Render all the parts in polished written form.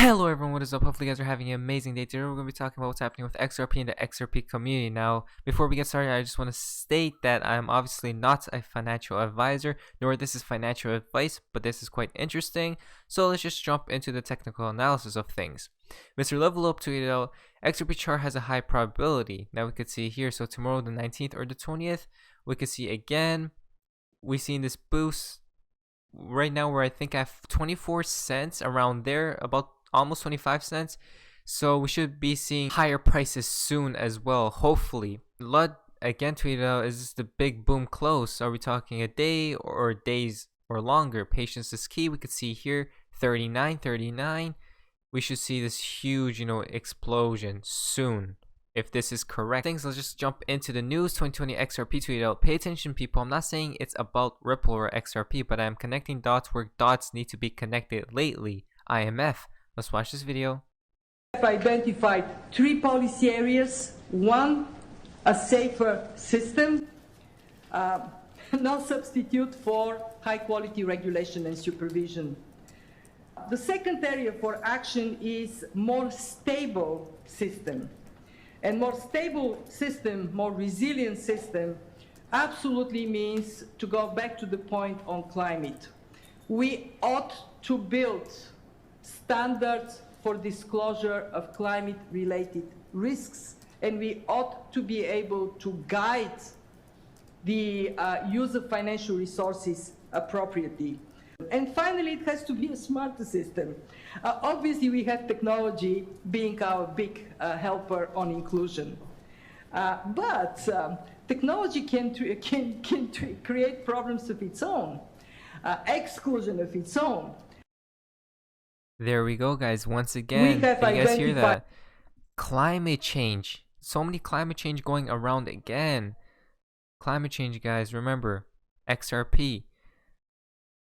Hello everyone, what is up? Hopefully you guys are having an amazing day. Today we're going to be talking about what's happening with XRP and the XRP community. Now, before we get started, I just want to state that I'm obviously not a financial advisor, nor this is financial advice, but this is quite interesting. So let's just jump into the technical analysis of things. Mr. Level Up tweeted out, XRP chart has a high probability. Now we could see here, so tomorrow the 19th or the 20th, we could see again, we've seen this boost. Right now we're I think at 24 cents around there, about almost 25 cents. So we should be seeing higher prices soon as well, hopefully. Lud again tweeted out, is this the big boom close? Are we talking a day or days or longer? Patience is key. We could see here 39. We should see this huge, explosion soon. If this is correct. Let's just jump into the news. 2020 XRP tweeted out, pay attention people, I'm not saying it's about Ripple or XRP, but I'm connecting dots where dots need to be connected lately. IMF. Let's watch this video. I've identified 3 policy areas. 1, a safer system, no substitute for high quality regulation and supervision. The second area for action is more stable system. And more stable system, more resilient system, absolutely means to go back to the point on climate. We ought to build standards for disclosure of climate-related risks, and we ought to be able to guide the use of financial resources appropriately. And finally, it has to be a smarter system. Obviously, we have technology being our big helper on inclusion. But technology can create problems of its own, exclusion of its own. There we go, guys. Once again, can you guys hear that? Climate change. So many climate change going around again. Climate change, guys. Remember, XRP.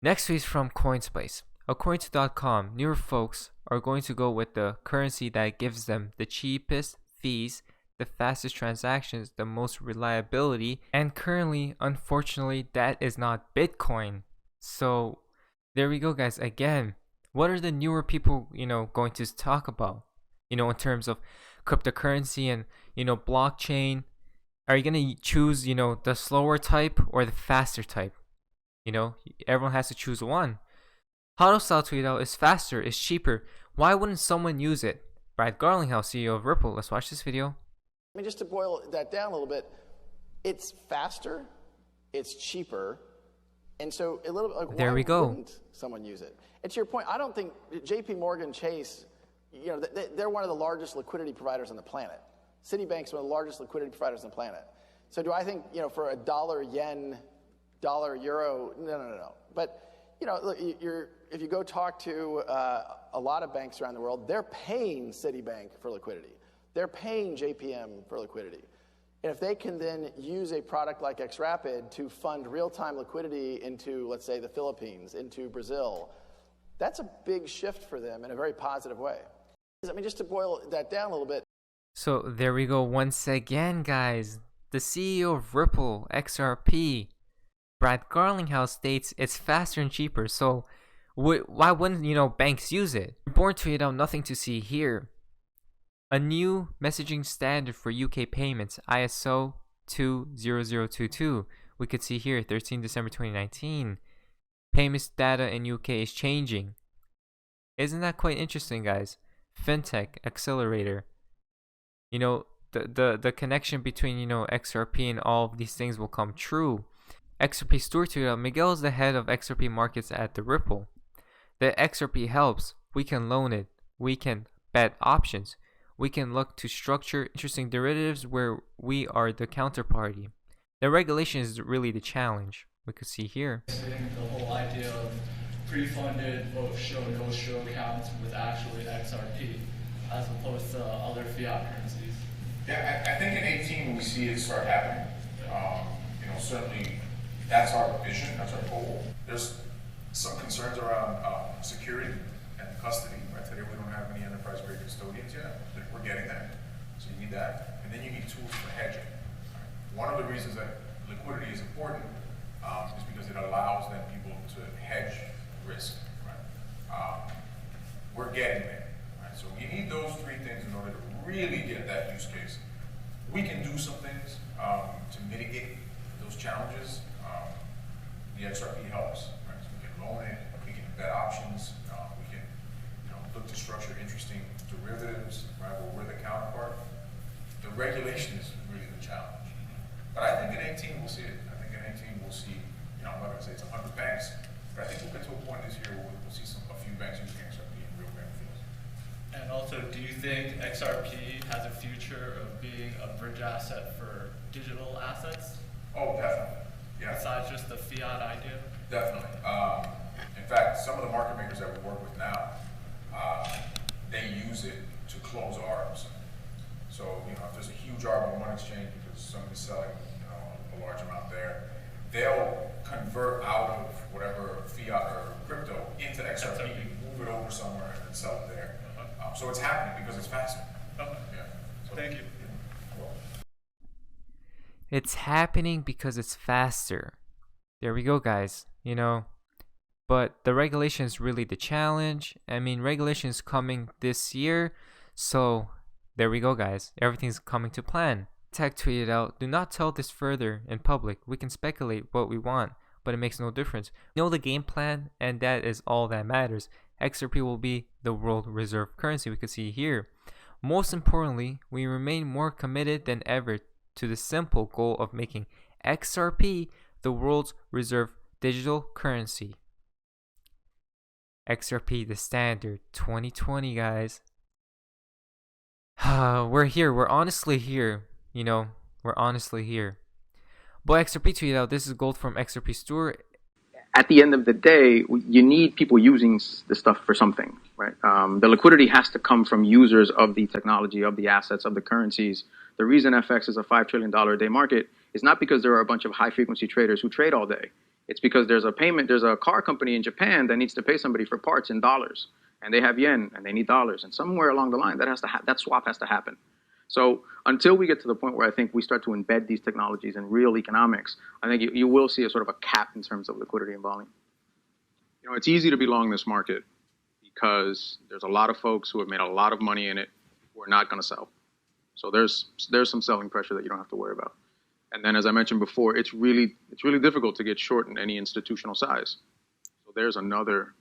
Next tweet is from Coinspace. According to .com, newer folks are going to go with the currency that gives them the cheapest fees, the fastest transactions, the most reliability, and currently, unfortunately, that is not Bitcoin. So there we go, guys. Again, what are the newer people, going to talk about? In terms of cryptocurrency and, blockchain. Are you going to choose, the slower type or the faster type? Everyone has to choose one. Hodl-style tweet out, is faster, is cheaper. Why wouldn't someone use it? Brad Garlinghouse, CEO of Ripple. Let's watch this video. Just to boil that down a little bit, it's faster, it's cheaper, and so a little like, there we go. Wouldn't someone use it? And to your point, I don't think J.P. Morgan Chase, they're one of the largest liquidity providers on the planet. Citibank's one of the largest liquidity providers on the planet. So do I think, for a dollar yen, dollar euro, no. But look, if you go talk to a lot of banks around the world, they're paying Citibank for liquidity. They're paying JPM for liquidity. And if they can then use a product like XRapid to fund real-time liquidity into, let's say, the Philippines, into Brazil, that's a big shift for them in a very positive way. Just to boil that down a little bit. So there we go once again, guys. The CEO of Ripple, XRP, Brad Garlinghouse states it's faster and cheaper, so why wouldn't, banks use it? Born tweeted out, nothing to see here. A new messaging standard for UK payments, ISO 20022. We could see here, 13 December 2019. Payments data in UK is changing. Isn't that quite interesting, guys? FinTech accelerator. The connection between, XRP and all of these things will come true. XRP Stewart tweeted out, Miguel is the head of XRP markets at the Ripple. The XRP helps. We can loan it. We can bet options. We can look to structure interesting derivatives where we are the counterparty. The regulation is really the challenge. We could see here. The whole idea of pre-funded both show and no-show accounts with actually XRP as opposed to other fiat currencies. Yeah, I think in 18 when we see it start happening, certainly that's our vision, that's our goal. There's some concerns around security and custody. Right? Today we don't have any enterprise-grade custodians yet. We're getting that, so you need that. And then you need tools for hedging. Right? One of the reasons that liquidity is important is because it allows then people to hedge risk. Right? We're getting there. really get that use case. We can do some things to mitigate those challenges. The XRP helps, right? So we can loan it, we can embed options, we can look to structure interesting derivatives, right, where we're the counterpart. The regulation is really the challenge. But I think in 18 we'll see it. I think in 18 we'll see, I'm not going to say it's 100 banks, but I think we'll get to a point this year where we'll see a few banks using XRP in real bank fields. And also, do you think XRP has a future of being a bridge asset for digital assets? Oh, definitely. Yeah. Besides just the fiat idea? Definitely. In fact, some of the market makers that we work with now, they use it to close arbs. So, if there's a huge arb on one exchange because somebody's selling, a large amount there, they'll convert out of whatever fiat or crypto into XRP, move it over somewhere, and then sell it there. So it's happening because it's faster. Okay. Yeah. So, Thank you. It's happening because it's faster. There we go, guys. But the regulation is really the challenge. I mean, regulation is coming this year. So there we go, guys. Everything's coming to plan. Tech tweeted out, "Do not tell this further in public. We can speculate what we want, but it makes no difference. We know the game plan, and that is all that matters. XRP will be the world reserve currency." We could see here. Most importantly, we remain more committed than ever to the simple goal of making XRP the world's reserve digital currency. XRP the standard 2020, guys. We're here. We're honestly here. We're honestly here. Boy, XRP tweeted out, "This is gold from XRP store." At the end of the day, you need people using the stuff for something, right? The liquidity has to come from users of the technology, of the assets, of the currencies. The reason FX is a $5 trillion a day market is not because there are a bunch of high-frequency traders who trade all day. It's because there's a car company in Japan that needs to pay somebody for parts in dollars, and they have yen, and they need dollars, and somewhere along the line, that swap has to happen. So until we get to the point where I think we start to embed these technologies in real economics, I think you will see a sort of a cap in terms of liquidity and volume. It's easy to be long this market because there's a lot of folks who have made a lot of money in it who are not going to sell. So there's some selling pressure that you don't have to worry about. And then, as I mentioned before, it's really difficult to get short in any institutional size. So there's another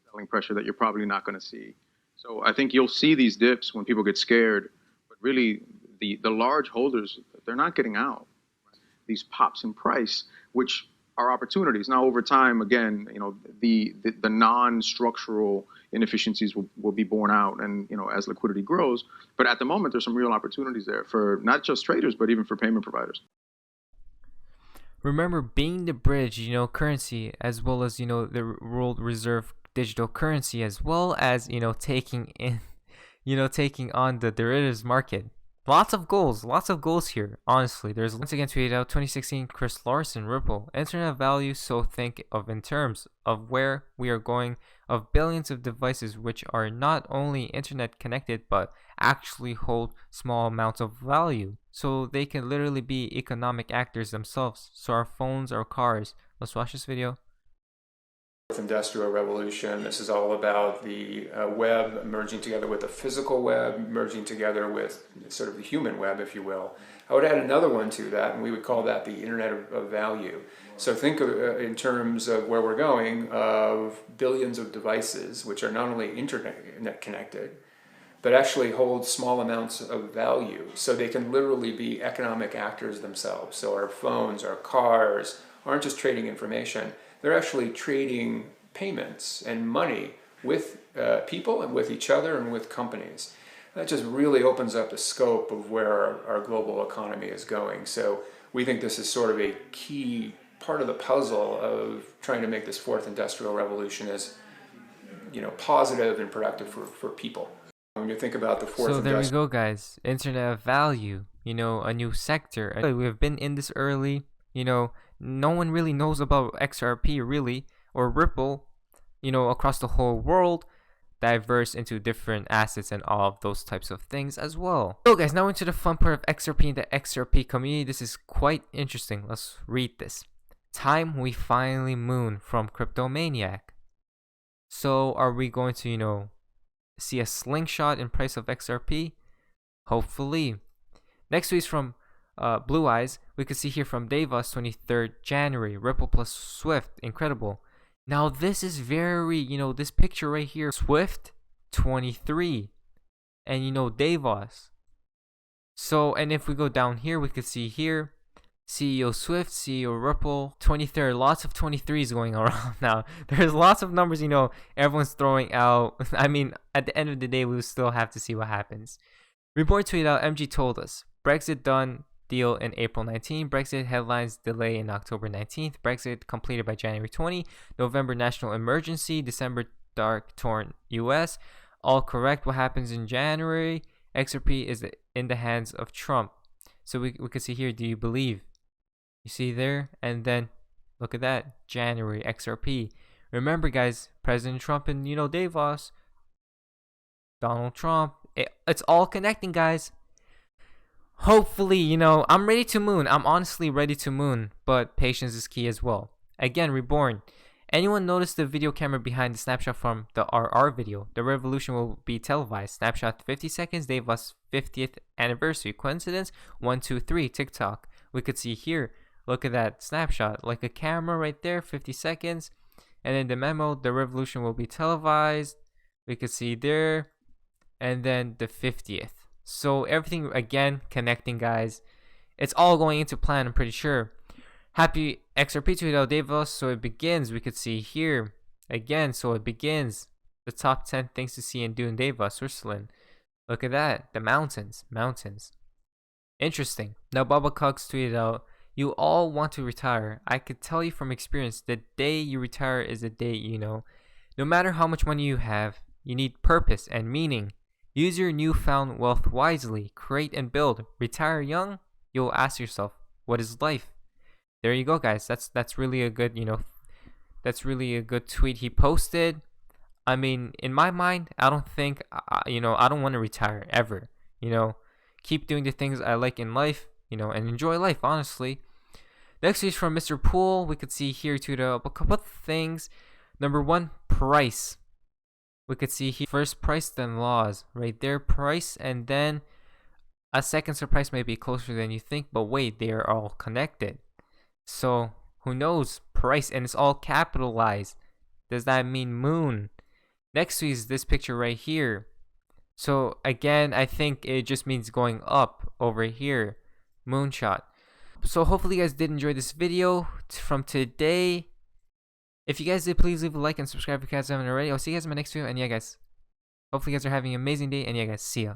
selling pressure that you're probably not going to see. So I think you'll see these dips when people get scared. Really, the large holders, they're not getting out. These pops in price, which are opportunities. Now, over time, again, the non-structural inefficiencies will be borne out, and as liquidity grows. But at the moment, there's some real opportunities there for not just traders, but even for payment providers. Remember, being the bridge, currency, as well as the world reserve digital currency, as well as taking on the derivatives market. Lots of goals here. Honestly, there's once again tweeted out 2016 Chris Larson, Ripple, internet value. So think of in terms of where we are going, of billions of devices which are not only internet connected but actually hold small amounts of value. So they can literally be economic actors themselves. So our phones, our cars. Let's watch this video. Industrial revolution. This is all about the web merging together with the physical web, merging together with sort of the human web, if you will. I would add another one to that, and we would call that the Internet of Value. So think of in terms of where we're going, of billions of devices, which are not only internet connected, but actually hold small amounts of value. So they can literally be economic actors themselves. So our phones, our cars aren't just trading information. They're actually trading payments and money with people and with each other and with companies. That just really opens up the scope of where our global economy is going. So we think this is sort of a key part of the puzzle of trying to make this fourth industrial revolution as positive and productive for people. When you think about the fourth So there we go, guys. Internet of value, a new sector. We've been in this early, no one really knows about XRP really, or Ripple, across the whole world, diverse into different assets and all of those types of things as well. So guys, now into the fun part of XRP and the XRP community. This is quite interesting. Let's read this. Time we finally moon from Cryptomaniac. So are we going to, see a slingshot in price of XRP? Hopefully. Next tweet is from Blue Eyes. We could see here from Davos, 23rd January. Ripple plus Swift. Incredible. Now this is very, this picture right here. Swift, 23. And Davos. So, and if we go down here, we could see here. CEO Swift, CEO Ripple, 23rd. Lots of 23s going around now. There's lots of numbers, everyone's throwing out. I mean, at the end of the day, we will still have to see what happens. Report tweeted out, MG told us, Brexit done, deal in April 19, Brexit headlines delay in October 19th, Brexit completed by January 20, November national emergency, December dark torn US, all correct. What happens in January? XRP is in the hands of Trump. So we could see here, do you believe? You see there? And then look at that, January XRP. Remember guys, President Trump and Davos, Donald Trump, it's all connecting guys. Hopefully, I'm ready to moon. I'm honestly ready to moon, but patience is key as well. Again, Reborn. Anyone notice the video camera behind the snapshot from the RR video? The revolution will be televised. Snapshot 50 seconds, Davos 50th anniversary. Coincidence? 1, 2, 3, TikTok. We could see here, look at that snapshot, like a camera right there, 50 seconds. And then the memo, the revolution will be televised. We could see there. And then the 50th. So everything, again, connecting guys. It's all going into plan, I'm pretty sure. Happy XRP to Davos. So it begins. We could see here again. So it begins. The top 10 things to see and do in Davos, Switzerland. Look at that. The mountains. Interesting. Now Baba Cox tweeted out, you all want to retire. I could tell you from experience, the day you retire is the day no matter how much money you have, you need purpose and meaning. Use your newfound wealth wisely. Create and build. Retire young. You'll ask yourself, what is life? There you go, guys. That's really a good, that's really a good tweet he posted. I mean, in my mind, I don't think, I don't want to retire ever. Keep doing the things I like in life, and enjoy life, honestly. Next is from Mr. Poole. We could see here a couple of things. Number 1, price. We could see here first price, then laws. Right there, price, and then a second price may be closer than you think, but wait, they are all connected. So who knows? Price, and it's all capitalized. Does that mean moon? Next is this picture right here. So again, I think it just means going up over here. Moonshot. So hopefully you guys did enjoy this video from today. If you guys did, please leave a like and subscribe if you guys haven't already. I'll see you guys in my next video. And yeah guys, hopefully you guys are having an amazing day. And yeah guys, see ya.